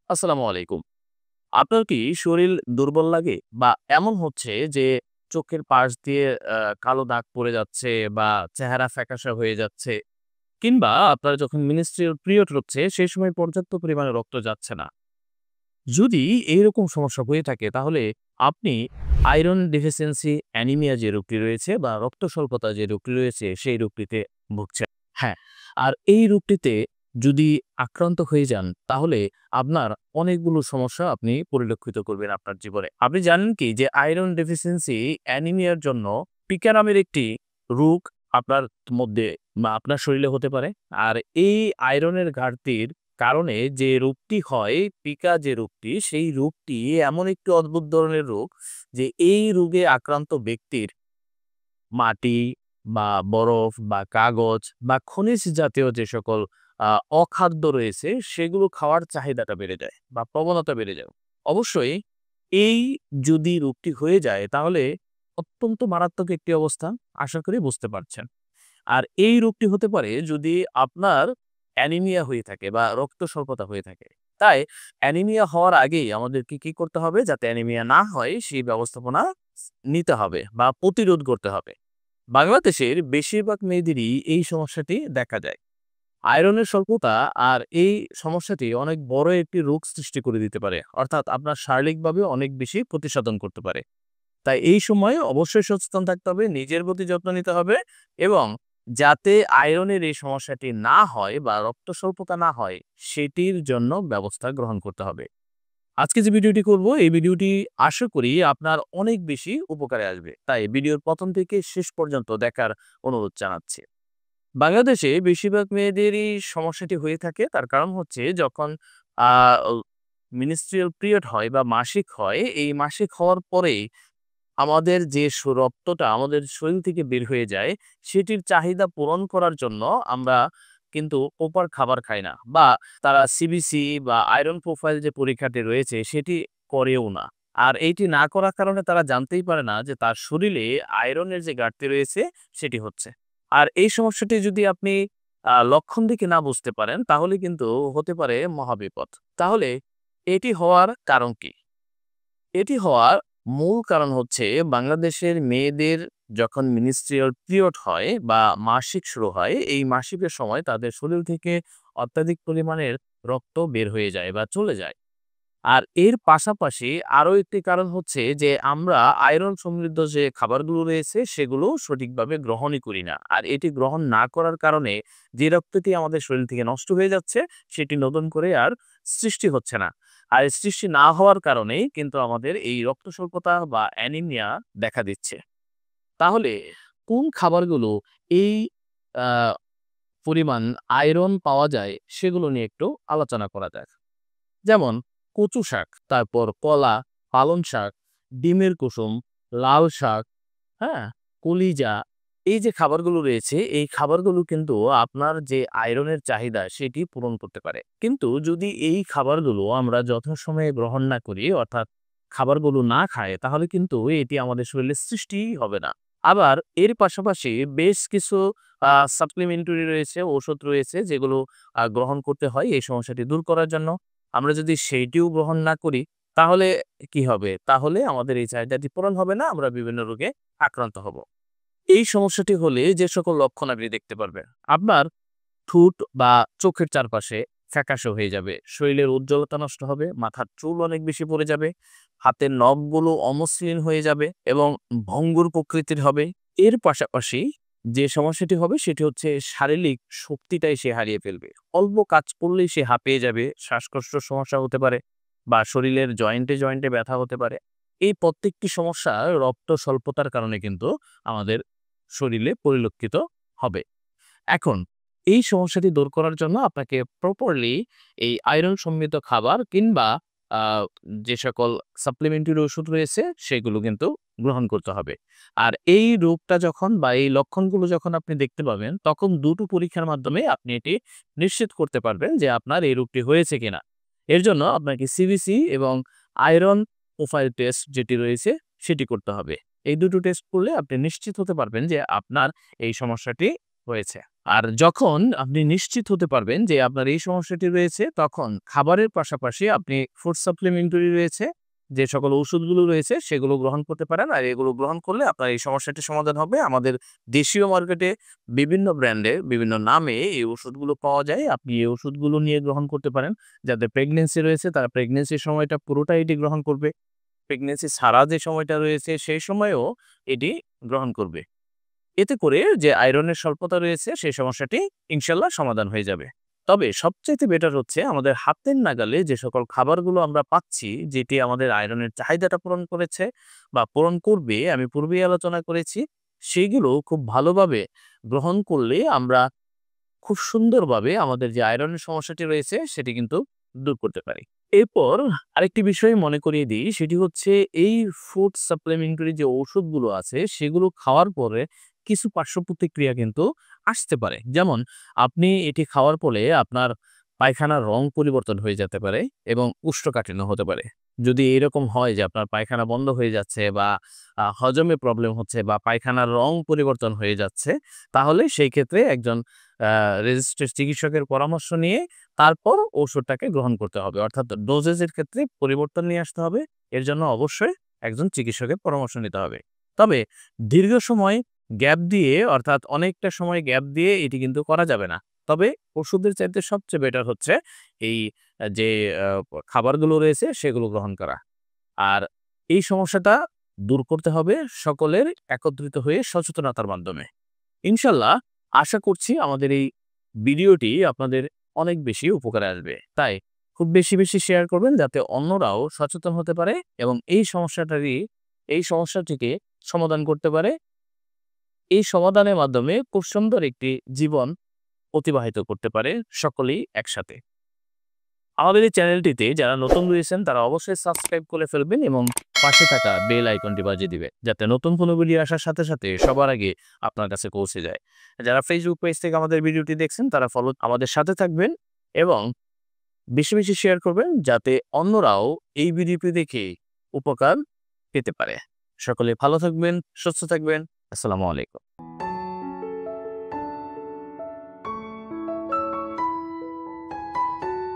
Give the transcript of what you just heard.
আসসালামু আলাইকুম। আপনার কি শরীর দুর্বল লাগে? বা এমন হচ্ছে যে চোখের পাশ দিয়ে কালো দাগ পড়ে যাচ্ছে বা চেহারা ফ্যাকাশে হয়ে যাচ্ছে কিংবা আপনার যখন menstrual পিরিয়ড হচ্ছে সেই সময় পর্যাপ্ত পরিমাণে রক্ত যাচ্ছে না। যদি এইরকম সমস্যা হয়ে থাকে তাহলে আপনি আয়রন ডেফিসিয়েন্সি অ্যানিমিয়া যে রোগটি রয়েছে বা রক্ত স্বল্পতা যে রোগটি রয়েছে সেই রোগটিতে ভুগছেন। হ্যাঁ, আর এই রোগটিতে যদি আক্রান্ত হয়ে যান তাহলে আপনার অনেকগুলো সমস্যা আপনি পরিলক্ষিত করবেন আপনার জীবনে। আপনি জানেন কি যে আয়রন ডেফিসিয়েন্সি অ্যানিমিয়ার জন্য পিকা নামের একটি রোগ আপনার মধ্যে বা আপনার শরীরে হতে পারে। আর এই আয়রনের ঘাটতির কারণে যে রোগটি হয়, পিকা যে রোগটি, সেই রোগটি এমন একটি অদ্ভুত ধরনের রোগ যে এই রোগে আক্রান্ত ব্যক্তির মাটি বা বরফ বা কাগজ বা খনিজ জাতীয় যে সকল আ অখাদ্য রয়েছে সেগুলো খাওয়ার চাহিদাটা বেড়ে যায় বা প্রবণতা বেড়ে যায়। অবশ্যই এই যদি রোগটি হয়ে যায় তাহলে অত্যন্ত মারাত্মক একটি অবস্থা আশা করি বুঝতে পারছেন। আর এই রোগটি হতে পারে যদি আপনার অ্যানিমিয়া হয়ে থাকে বা রক্ত স্বল্পতা হয়ে থাকে। তাই অ্যানিমিয়া হওয়ার আগেই আমাদেরকে কি করতে হবে যাতে অ্যানিমিয়া না হয় সেই ব্যবস্থাপনা নিতে হবে বা প্রতিরোধ করতে হবে। বাংলাদেশের বেশিরভাগ মেয়েদেরই এই সমস্যাটি দেখা যায়। আয়রনের স্বল্পতা আর এই সমস্যাটি অনেক বড় একটি রোগ সৃষ্টি করে দিতে পারে। অর্থাৎ আপনার শারীরিকভাবে অনেক বেশি ক্ষতিসাধন করতে পারে। তাই এই সময়ে অবশ্যই সচেতন থাকতে হবে, নিজের প্রতি যত্ন নিতে হবে এবং যাতে আয়রনের এই সমস্যাটি না হয় বা রক্ত স্বল্পতা না হয়, সেটির জন্য ব্যবস্থা গ্রহণ করতে হবে। আজকে যে ভিডিওটি করব, এই ভিডিওটি আশা করি আপনার অনেক বেশি উপকারে আসবে। তাই ভিডিওর ১ম থেকে শেষ পর্যন্ত দেখার অনুরোধ জানাচ্ছি। বাংলাদেশে বেশিরভাগ মেয়েদেরই সমস্যাটি হয়ে থাকে। তার কারণ হচ্ছে যখন আ ও menstrual পিরিয়ড হয় বা মাসিক হয়, এই মাসিক হওয়ার পরেই আমাদের যে রক্তটা আমাদের শরীর থেকে বের হয়ে যায়, সেটির চাহিদা পূরণ করার জন্য আমরা কিন্তু প্রপার খাবার খাই না বা তারা সিবিসি বা আয়রন প্রোফাইল যে পরীক্ষাটি রয়েছে, সেটি করেও না। আর এইটি না করার কারণে তারা জানতেই পারে না যে তার শরীরে আয়রনের যে ঘাটতি রয়েছে, সেটি হচ্ছে। আর এই সমস্যাটি যদি আপনি লক্ষণ দেখে না বুঝতে পারেন, তাহলে কিন্তু হতে পারে মহাবিপদ। তাহলে এটি হওয়ার কারণ কি? এটি হওয়ার মূল কারণ হচ্ছে বাংলাদেশের মেয়েদের যখন মিনিস্ট্রিয়াল পিরিয়ড হয় বা মাসিক শুরু হয়, এই মাসিকের সময় তাদের শরীর থেকে অত্যাধিক পরিমাণের রক্ত বের হয়ে যায় বা চলে যায়। আর এর পাশাপাশি আরো একটি কারণ হচ্ছে যে আমরা আয়রন সমৃদ্ধ যে খাবারগুলো রয়েছে সেগুলো সঠিকভাবে গ্রহণই করি না। আর এটি গ্রহণ না করার কারণে যে রক্তটি আমাদের শরীর থেকে নষ্ট হয়ে যাচ্ছে সেটি নতুন করে আর সৃষ্টি হচ্ছে না। আর সৃষ্টি না হওয়ার কারণেই কিন্তু আমাদের এই রক্ত স্বল্পতা বা অ্যানিমিয়া দেখা দিচ্ছে। তাহলে কোন খাবারগুলো এই আ পরিমাণ আয়রন পাওয়া যায় সেগুলো নিয়ে একটু আলোচনা করা যাক। যেমন কচু শাক, তারপর কলা, পালং শাক, ডিমের কুসুম, লাল শাক, হ্যাঁ? কলিজা, এই যে খাবারগুলো রয়েছে, এই খাবারগুলো কিন্তু আপনার যে আয়রনের চাহিদা সেটি পূরণ করতে পারে। কিন্তু যদি এই খাবারগুলো আমরা যথাসময়ে গ্রহণ না করি, অর্থাৎ খাবারগুলো না খাই, তাহলে কিন্তু এটি আমাদের শরীরে সৃষ্টিই হবে না। আবার এর পাশাপাশি বেশ কিছু সাপ্লিমেন্টারি রয়েছে, ঔষধ রয়েছে যেগুলো গ্রহণ করতে হয় এই সমস্যাটি দূর করার জন্য। আমরা যদি সেইটিও গ্রহণ না করি, তাহলে কি হবে? তাহলে আমাদের এই চাহিদাটি পূরণ হবে না, আমরা বিভিন্ন রোগে আক্রান্ত হব। এই সমস্যাটি হলে যে সকল লক্ষণ আপনি দেখতে পারবেন। আপনার ঠোঁট বা চোখের চারপাশে ফ্যাকাশে হয়ে যাবে, শরীরের উজ্জ্বলতা নষ্ট হবে, মাথার চুল অনেক বেশি পড়ে যাবে, হাতের নখগুলো অমসৃণ হয়ে যাবে এবং ভঙ্গুর প্রকৃতির হবে। এর পাশাপাশি যে সমস্যাটি হবে সেটি হচ্ছে শারীরিক শক্তিটাই সে হারিয়ে ফেলবে। অল্প কাজ করলেই সে হাঁপিয়ে যাবে, শ্বাসকষ্টের সমস্যা হতে পারে বা শরীরের জয়েন্টে ব্যথা হতে পারে। এই প্রত্যেকটি সমস্যা রক্ত স্বল্পতার কারণে কিন্তু আমাদের শরীরে পরিলক্ষিত হবে। এখন এই সমস্যাটি দূর করার জন্য আপনাকে প্রপারলি এই আয়রন সমৃদ্ধ খাবার কিংবা আ যে সকল সাপ্লিমেন্টারি ওষুধ রয়েছে সেগুলো কিন্তু গ্রহণ করতে হবে। আর এই রোগটা যখন বা এই লক্ষণগুলো যখন আপনি দেখতে পাবেন তখন ২ টো পরীক্ষার মাধ্যমে আপনি এটি নিশ্চিত করতে পারবেন যে আপনার এই রোগটি হয়েছে কিনা। এর জন্য আপনাকে সিবিসি এবং আয়রন প্রোফাইল টেস্ট যেটি রয়েছে সেটি করতে হবে। এই ২ টো টেস্ট করলে আপনি নিশ্চিত হতে পারবেন যে আপনার এই সমস্যাটি হয়েছে। আর যখন আপনি নিশ্চিত হতে পারবেন যে আপনার এই সমস্যাটি রয়েছে, তখন খাবারের পাশাপাশি আপনি ফুড সাপ্লিমেন্টারি রয়েছে, যে সকল ঔষধগুলো রয়েছে সেগুলো গ্রহণ করতে পারেন। আর এগুলো গ্রহণ করলে আপনার এই সমস্যাটির সমাধান হবে। আমাদের দেশীয় মার্কেটে বিভিন্ন ব্র্যান্ডের বিভিন্ন নামে এই ওষুধগুলো পাওয়া যায়। আপনি এই ওষুধগুলো নিয়ে গ্রহণ করতে পারেন। যাদের প্রেগন্যান্সি রয়েছে তারা প্রেগন্যান্সির সময়টা পুরোটাই এটি গ্রহণ করবে। প্রেগন্যান্সি ছাড়া যে সময়টা রয়েছে সেই সময়েও এটি গ্রহণ করবে। এতে করে যে আয়রনের স্বল্পতা রয়েছে সেই সমস্যাটি ইনশাল্লাহ সমাধান হয়ে যাবে। তবে সবচাইতে বেটার হচ্ছে আমাদের হাতের নাগালে যে সকল খাবারগুলো আমরা পাচ্ছি, যেটি আমাদের আয়রনের চাহিদাটা পূরণ করেছে বা পূরণ করবে, আমি পূর্বেই আলোচনা করেছি, সেগুলো খুব ভালোভাবে গ্রহণ করলে আমরা খুব সুন্দরভাবে আমাদের যে আয়রনের সমস্যাটি রয়েছে সেটি কিন্তু দূর করতে পারি। এরপর আরেকটি বিষয় মনে করিয়ে দিই, সেটি হচ্ছে এই ফুড সাপ্লিমেন্টারি যে ঔষধগুলো আছে সেগুলো খাওয়ার পরে কিছু পার্শ্ব প্রতিক্রিয়া কিন্তু আসতে পারে। যেমন আপনি এটি খাওয়ার ফলে আপনার পায়খানার রং পরিবর্তন হয়ে যেতে পারে এবং কোষ্ঠকাঠিন্য হতে পারে। যদি এরকম হয় যে আপনার পায়খানা বন্ধ হয়ে যাচ্ছে বা হজমে প্রবলেম হচ্ছে বা পায়খানার রং পরিবর্তন হয়ে যাচ্ছে, তাহলে সেই ক্ষেত্রে একজন রেজিস্টার্ড চিকিৎসকের পরামর্শ নিয়ে তারপর ঔষধটাকে গ্রহণ করতে হবে। অর্থাৎ ডোজেজের ক্ষেত্রে পরিবর্তন নিয়ে আসতে হবে। এর জন্য অবশ্যই একজন চিকিৎসকের পরামর্শ নিতে হবে। তবে দীর্ঘ সময় গ্যাপ দিয়ে, অর্থাৎ অনেকটা সময় গ্যাপ দিয়ে এটি কিন্তু করা যাবে না। তবে ওষুধের চাইতে সবচেয়ে বেটার হচ্ছে এই যে আ খাবারগুলো রয়েছে সেগুলো গ্রহণ করা। আর এই সমস্যাটা দূর করতে হবে সকলের একত্রিত হয়ে সচেতনতার মাধ্যমে। ইনশাল্লাহ আশা করছি আমাদের এই ভিডিওটি আপনাদের অনেক বেশি উপকারে আসবে। তাই খুব বেশি শেয়ার করবেন যাতে অন্যরাও সচেতন হতে পারে এবং এই সমস্যাটিকে সমাধান করতে পারে। এই সমাধানের মাধ্যমে খুব সুন্দর একটি জীবন অতিবাহিত করতে পারে সকলেই একসাথে। আমাদের এই চ্যানেলটিতে যারা নতুন রয়েছেন তারা অবশ্যই সাবস্ক্রাইব করে ফেলবেন এবং পাশে থাকা বেল আইকনটি বাজিয়ে দিবেন, যাতে নতুন কোনো ভিডিও আসার সাথে সবার আগে আপনার কাছে পৌঁছে যায়। যারা ফেসবুক পেজ থেকে আমাদের ভিডিওটি দেখছেন তারা আমাদের সাথে থাকবেন এবং বেশি শেয়ার করবেন যাতে অন্যরাও এই ভিডিওটি দেখে উপকার পেতে পারে। সকলে ভালো থাকবেন, সুস্থ থাকবেন। আসসালামু আলাইকুম।